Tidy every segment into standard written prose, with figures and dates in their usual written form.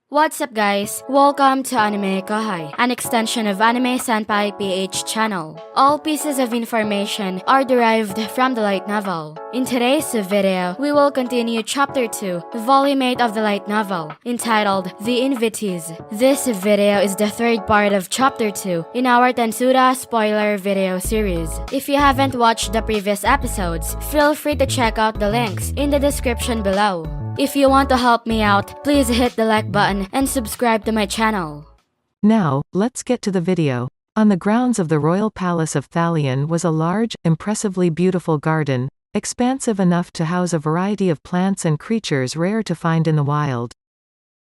What's up guys? Welcome to AnimeKouhai, an extension of Anime Senpai PH channel. All pieces of information are derived from the light novel. In today's video, we will continue chapter 2, volume 8 of the light novel, entitled The Invitees. This video is the third part of chapter 2 in our Tensura spoiler video series. If you haven't watched the previous episodes, feel free to check out the links in the description below. If you want to help me out, please hit the like button and subscribe to my channel. Now, let's get to the video. On the grounds of the royal palace of Thalion was a large, impressively beautiful garden, expansive enough to house a variety of plants and creatures rare to find in the wild.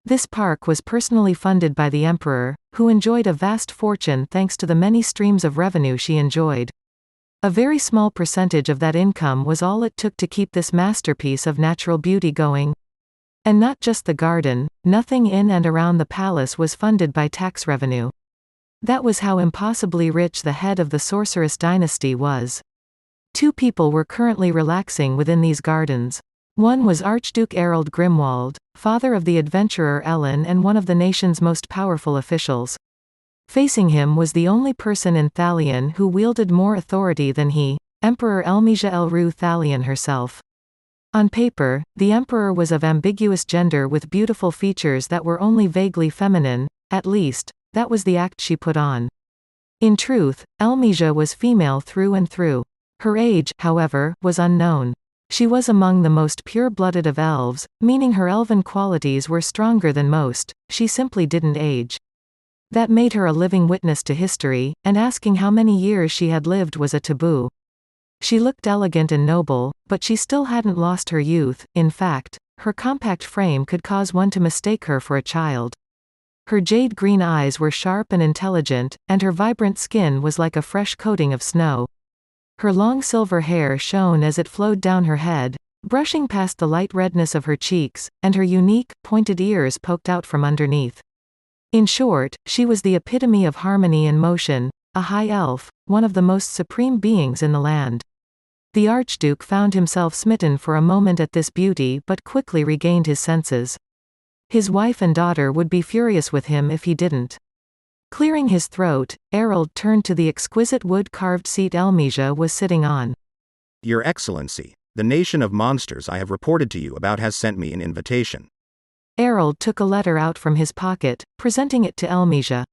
This park was personally funded by the emperor, who enjoyed a vast fortune thanks to the many streams of revenue she enjoyed. A very small percentage of that income was all it took to keep this masterpiece of natural beauty going. And not just the garden, nothing in and around the palace was funded by tax revenue. That was how impossibly rich the head of the sorceress dynasty was. Two people were currently relaxing within these gardens. One was Archduke Erald Grimwald, father of the adventurer Ellen and one of the nation's most powerful officials. Facing him was the only person in Thalion who wielded more authority than he, Emperor Elmija Elru Thalion herself. On paper, the emperor was of ambiguous gender with beautiful features that were only vaguely feminine, at least, that was the act she put on. In truth, Elmija was female through and through. Her age, however, was unknown. She was among the most pure-blooded of elves, meaning her elven qualities were stronger than most, she simply didn't age. That made her a living witness to history, and asking how many years she had lived was a taboo. She looked elegant and noble, but she still hadn't lost her youth. In fact, her compact frame could cause one to mistake her for a child. Her jade green eyes were sharp and intelligent, and her vibrant skin was like a fresh coating of snow. Her long silver hair shone as it flowed down her head, brushing past the light redness of her cheeks, and her unique, pointed ears poked out from underneath. In short, she was the epitome of harmony and motion, a high elf, one of the most supreme beings in the land. The Archduke found himself smitten for a moment at this beauty but quickly regained his senses. His wife and daughter would be furious with him if he didn't. Clearing his throat, Erald turned to the exquisite wood-carved seat Elmija was sitting on. Your Excellency, the nation of monsters I have reported to you about has sent me an invitation. Erald took a letter out from his pocket, presenting it to Elmija.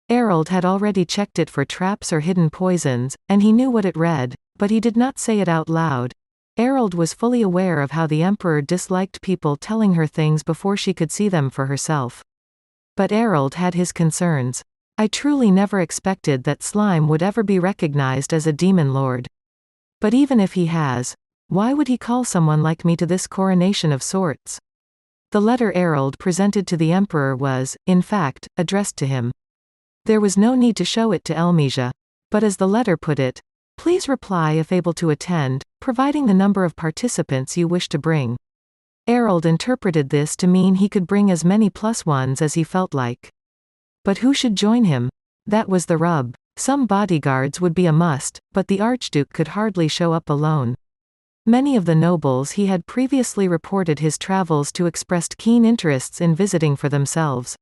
Erald had already checked it for traps or hidden poisons, and he knew what it read, but he did not say it out loud. Erald was fully aware of how the emperor disliked people telling her things before she could see them for herself. But Erald had his concerns. I truly never expected that slime would ever be recognized as a demon lord. But even if he has, why would he call someone like me to this coronation of sorts? The letter Erald presented to the emperor was, in fact, addressed to him. There was no need to show it to Elmija. But as the letter put it, please reply if able to attend, providing the number of participants you wish to bring. Erald interpreted this to mean he could bring as many +1s as he felt like. But who should join him? That was the rub. Some bodyguards would be a must, but the Archduke could hardly show up alone. Many of the nobles he had previously reported his travels to expressed keen interests in visiting for themselves.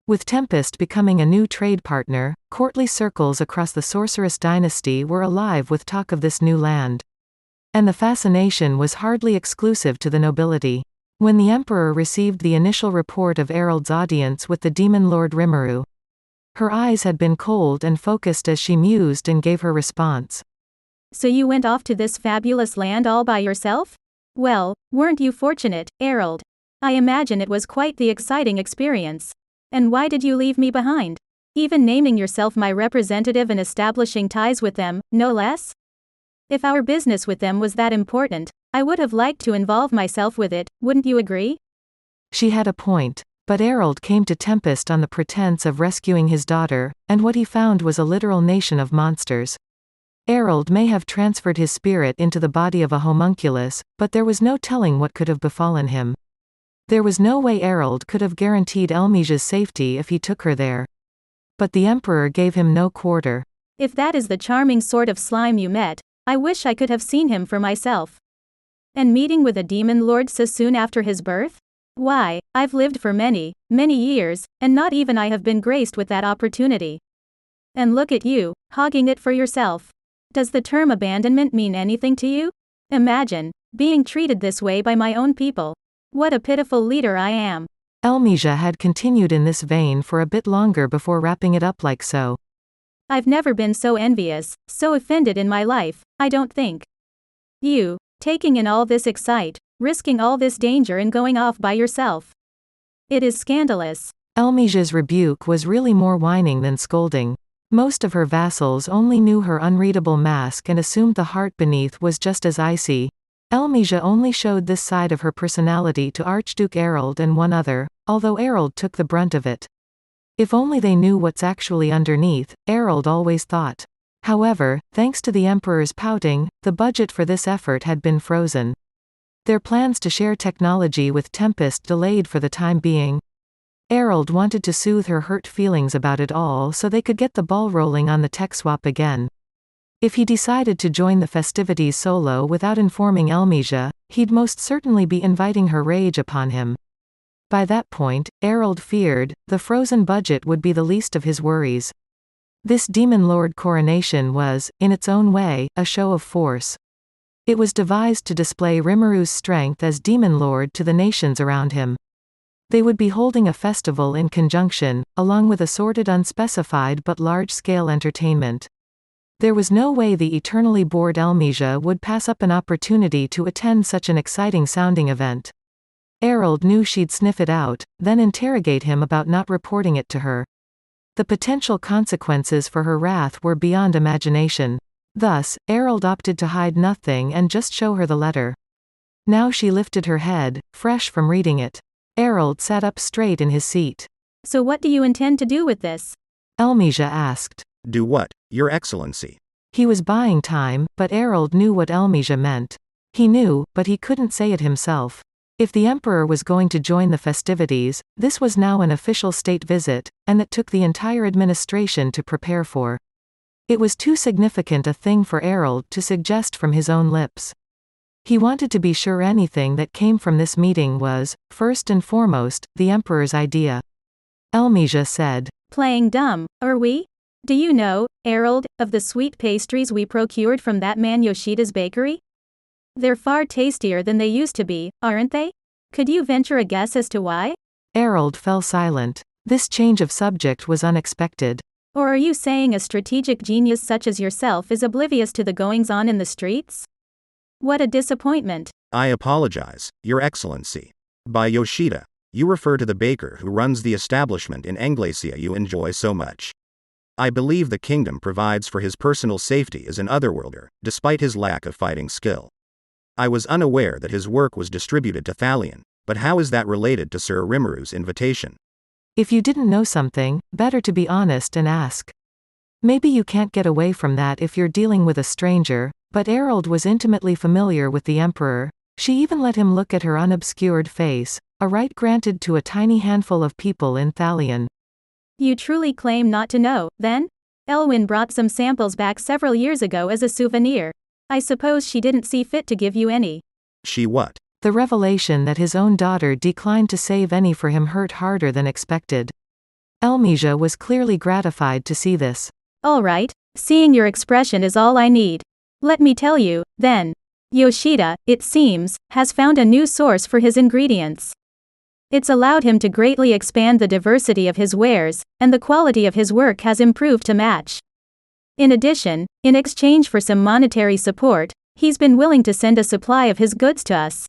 With Tempest becoming a new trade partner, courtly circles across the sorceress dynasty were alive with talk of this new land. And the fascination was hardly exclusive to the nobility. When the emperor received the initial report of Erald's audience with the demon lord Rimuru, her eyes had been cold and focused as she mused and gave her response. So you went off to this fabulous land all by yourself? Well, weren't you fortunate, Erald? I imagine it was quite the exciting experience. And why did you leave me behind? Even naming yourself my representative and establishing ties with them, no less? If our business with them was that important, I would have liked to involve myself with it, wouldn't you agree? She had a point, but Erald came to Tempest on the pretense of rescuing his daughter, and what he found was a literal nation of monsters. Erald may have transferred his spirit into the body of a homunculus, but there was no telling what could have befallen him. There was no way Erald could have guaranteed Elmija's safety if he took her there. But the emperor gave him no quarter. If that is the charming sort of slime you met, I wish I could have seen him for myself. And meeting with a demon lord so soon after his birth? Why, I've lived for many, many years, and not even I have been graced with that opportunity. And look at you, hogging it for yourself. Does the term abandonment mean anything to you? Imagine being treated this way by my own people. What a pitiful leader I am. Elmisia had continued in this vein for a bit longer before wrapping it up like so. I've never been so envious, so offended in my life, I don't think. You, taking in all this excite, risking all this danger and going off by yourself. It is scandalous. Elmisia's rebuke was really more whining than scolding. Most of her vassals only knew her unreadable mask and assumed the heart beneath was just as icy. Elmisia only showed this side of her personality to Archduke Erald and one other, although Erald took the brunt of it. If only they knew what's actually underneath, Erald always thought. However, thanks to the Emperor's pouting, the budget for this effort had been frozen. Their plans to share technology with Tempest delayed for the time being. Erald wanted to soothe her hurt feelings about it all so they could get the ball rolling on the tech swap again. If he decided to join the festivities solo without informing Elmisia, he'd most certainly be inviting her rage upon him. By that point, Erald feared, the frozen budget would be the least of his worries. This Demon Lord coronation was, in its own way, a show of force. It was devised to display Rimuru's strength as Demon Lord to the nations around him. They would be holding a festival in conjunction, along with assorted unspecified but large-scale entertainment. There was no way the eternally bored Elmisia would pass up an opportunity to attend such an exciting-sounding event. Erald knew she'd sniff it out, then interrogate him about not reporting it to her. The potential consequences for her wrath were beyond imagination. Thus, Erald opted to hide nothing and just show her the letter. Now she lifted her head, fresh from reading it. Erald sat up straight in his seat. So what do you intend to do with this? Elmisia asked. Do what, Your Excellency? He was buying time, but Erald knew what Elmisia meant. He knew, but he couldn't say it himself. If the Emperor was going to join the festivities, this was now an official state visit, and that took the entire administration to prepare for. It was too significant a thing for Erald to suggest from his own lips. He wanted to be sure anything that came from this meeting was, first and foremost, the Emperor's idea. Elmisia said. Playing dumb, are we? Do you know, Erald, of the sweet pastries we procured from that man Yoshida's bakery? They're far tastier than they used to be, aren't they? Could you venture a guess as to why? Erald fell silent. This change of subject was unexpected. Or are you saying a strategic genius such as yourself is oblivious to the goings-on in the streets? What a disappointment. I apologize, Your Excellency. By Yoshida, you refer to the baker who runs the establishment in Anglacia you enjoy so much. I believe the kingdom provides for his personal safety as an otherworlder, despite his lack of fighting skill. I was unaware that his work was distributed to Thalion, but how is that related to Sir Rimuru's invitation? If you didn't know something, better to be honest and ask. Maybe you can't get away from that if you're dealing with a stranger, but Erald was intimately familiar with the Emperor. She even let him look at her unobscured face, a right granted to a tiny handful of people in Thalion. You truly claim not to know, then? Elwyn brought some samples back several years ago as a souvenir. I suppose she didn't see fit to give you any. She what? The revelation that his own daughter declined to save any for him hurt harder than expected. Elmisia was clearly gratified to see this. All right, seeing your expression is all I need. Let me tell you, then. Yoshida, it seems, has found a new source for his ingredients. It's allowed him to greatly expand the diversity of his wares, and the quality of his work has improved to match. In addition, in exchange for some monetary support, he's been willing to send a supply of his goods to us.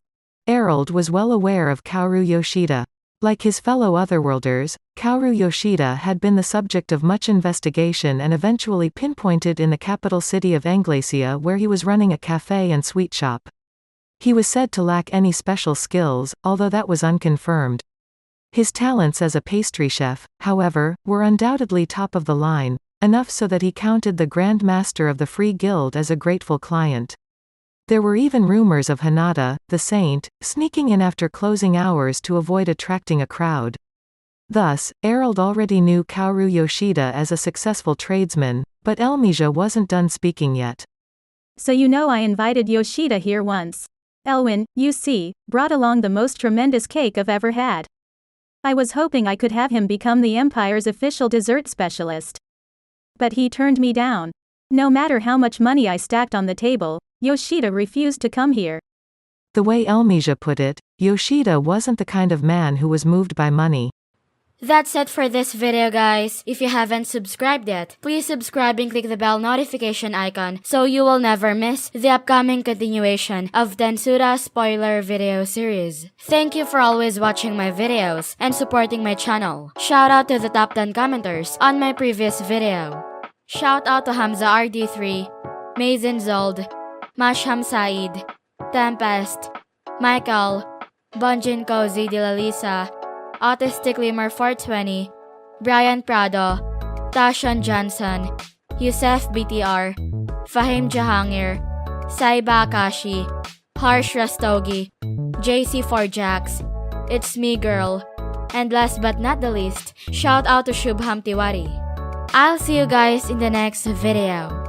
Erald was well aware of Kaoru Yoshida. Like his fellow Otherworlders, Kaoru Yoshida had been the subject of much investigation and eventually pinpointed in the capital city of Anglacia where he was running a cafe and sweet shop. He was said to lack any special skills, although that was unconfirmed. His talents as a pastry chef, however, were undoubtedly top of the line, enough so that he counted the Grand Master of the Free Guild as a grateful client. There were even rumors of Hinata, the saint, sneaking in after closing hours to avoid attracting a crowd. Thus, Erald already knew Kaoru Yoshida as a successful tradesman, but Elmisia wasn't done speaking yet. So you know I invited Yoshida here once. Elwin, you see, brought along the most tremendous cake I've ever had. I was hoping I could have him become the Empire's official dessert specialist. But he turned me down. No matter how much money I stacked on the table, Yoshida refused to come here. The way Elmesia put it, Yoshida wasn't the kind of man who was moved by money. That's it for this video, guys. If you haven't subscribed yet, please subscribe and click the bell notification icon so you will never miss the upcoming continuation of Tensura spoiler video series. Thank you for always watching my videos and supporting my channel. Shout out to the top 10 commenters on my previous video. Shout out to Hamza RD3, Mazen Zold, Masham Said, Tempest, Michael, Bunjin Cozy de la Lisa, Autistic Lemur 420, Brian Prado, Tashan Johnson, Yusef BTR, Fahim Jahangir, Saiba Akashi, Harsh Rastogi, JC4Jax, It's Me Girl, and last but not the least, shout out to Shubham Tiwari. I'll see you guys in the next video.